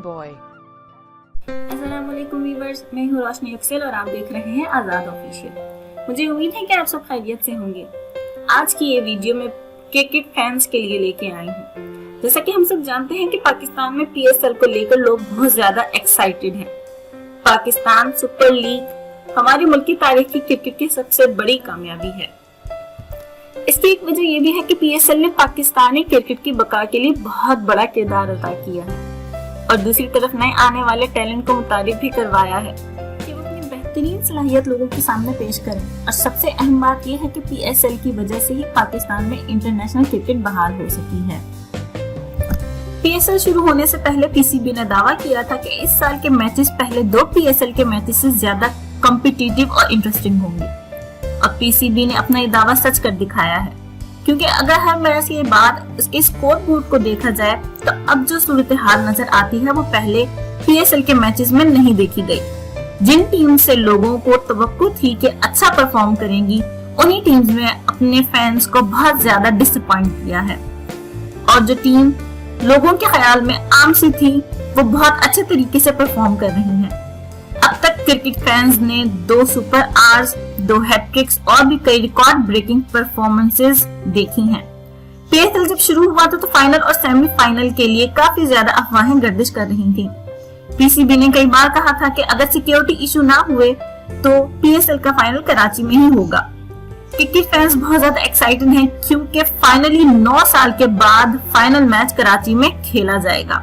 boy. अस्सलाम वालेकुम viewers, मैं हूँ रोशनी अफसल और आप देख रहे हैं आज़ाद ऑफिशियल। मुझे उम्मीद है कि आप सब खैरियत से होंगे। आज की ये वीडियो मैं क्रिकेट फैंस के लिए लेके आई हूँ। जैसा कि हम सब जानते हैं कि पाकिस्तान में PSL को लेकर लोग बहुत ज्यादा एक्साइटेड हैं। पाकिस्तान सुपर लीग हमारे मुल्क की तारीख की क्रिकेट की सबसे बड़ी कामयाबी है। इसकी एक वजह यह भी है कि PSL ने पाकिस्तानी क्रिकेट की बका के लिए बहुत बड़ा किरदार अदा किया है और दूसरी तरफ नए आने वाले टैलेंट को मुतारिफ भी करवाया है कि वो अपनी बेहतरीन सलाहियत लोगों के सामने पेश करें। और सबसे अहम बात यह है कि PSL की वजह से ही पाकिस्तान में इंटरनेशनल क्रिकेट बहाल हो सकी है। PSL शुरू होने से पहले PCB ने दावा किया था कि इस साल के मैचेस पहले 2 PSL के मैचेस से ज्यादा कॉम्पिटिटिव और इंटरेस्टिंग होंगे और PCB ने अपना ये दावा सच कर दिखाया है, क्योंकि अगर हर मैच के बाद उसके स्कोर बोर्ड को देखा जाए तो अब जो सूरत हाल नजर आती है वो पहले PSL के मैचेस में नहीं देखी गई। जिन टीम से लोगों को तवक्को थी कि अच्छा परफॉर्म करेंगी, उन्हीं टीम्स में अपने फैंस को बहुत ज्यादा डिसअपॉइंट किया है और जो टीम लोगों के ख्याल में आम सी थी वो बहुत अच्छे तरीके से परफॉर्म कर रही है। अब तक क्रिकेट फैंस ने 2 सुपर आवर्स, 2 हैट्रिक्स और भी कई रिकॉर्ड ब्रेकिंग परफॉर्मेंसेस देखी हैं। PSL जब शुरू हुआ था तो फाइनल और सेमीफाइनल के लिए काफी ज्यादा अफवाहें गर्दिश कर रही थी। PCB ने कई बार कहा था कि अगर सिक्योरिटी इशू ना हुए तो PSL का फाइनल कराची में ही होगा। क्रिकेट फैंस बहुत ज्यादा एक्साइटेड हैं क्योंकि फाइनली 9 साल के बाद फाइनल मैच कराची में खेला जाएगा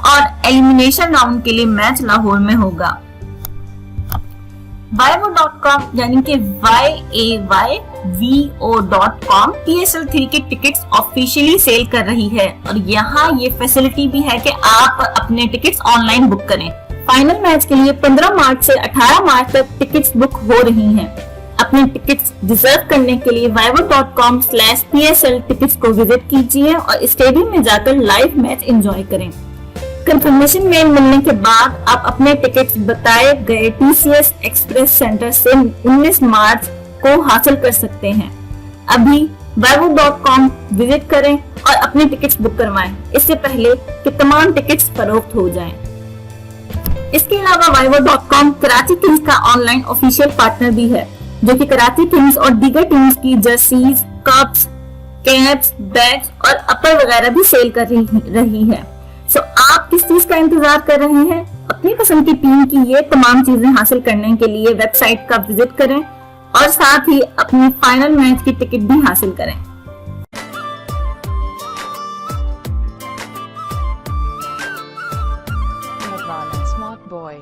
और एलिमिनेशन राउंड के लिए मैच लाहौर में होगा। Vaivoo.com यानी कि YAYVO.com PSL 3 के टिकट्स ऑफिशियली सेल कर रही है और यहाँ ये फैसिलिटी भी है कि आप अपने टिकट्स ऑनलाइन बुक करें। फाइनल मैच के लिए 15 मार्च से 18 मार्च तक टिकट्स बुक हो रही हैं। अपने टिकट्स रिजर्व करने के लिए Vaivoo.com/PSL टिकट्स को विजिट कीजिए और स्टेडियम में जाकर लाइव मैच एंजॉय करें। कंफर्मेशन मेल मिलने के बाद आप अपने टिकट्स बताए गए TCS एक्सप्रेस सेंटर से 19 मार्च को हासिल कर सकते हैं। अभी Vaivoo.com विजिट करें और अपने टिकट्स बुक करवाएं इससे पहले कि तमाम टिकट्स फरोख्त हो जाएं। इसके अलावा Vaivoo.com कराची किंग्स का ऑनलाइन ऑफिशियल पार्टनर भी है, जो कि कराची किंग्स और दीगर टीम्स की जर्सीज, कप्स, कैप्स, बैग्स और अपर वगैरह भी सेल कर रही है। सो आप किस चीज का इंतजार कर रहे हैं? अपनी पसंद की टीम की ये तमाम चीजें हासिल करने के लिए वेबसाइट का विजिट करें और साथ ही अपनी फाइनल मैच की टिकट भी हासिल करें। Smart boy.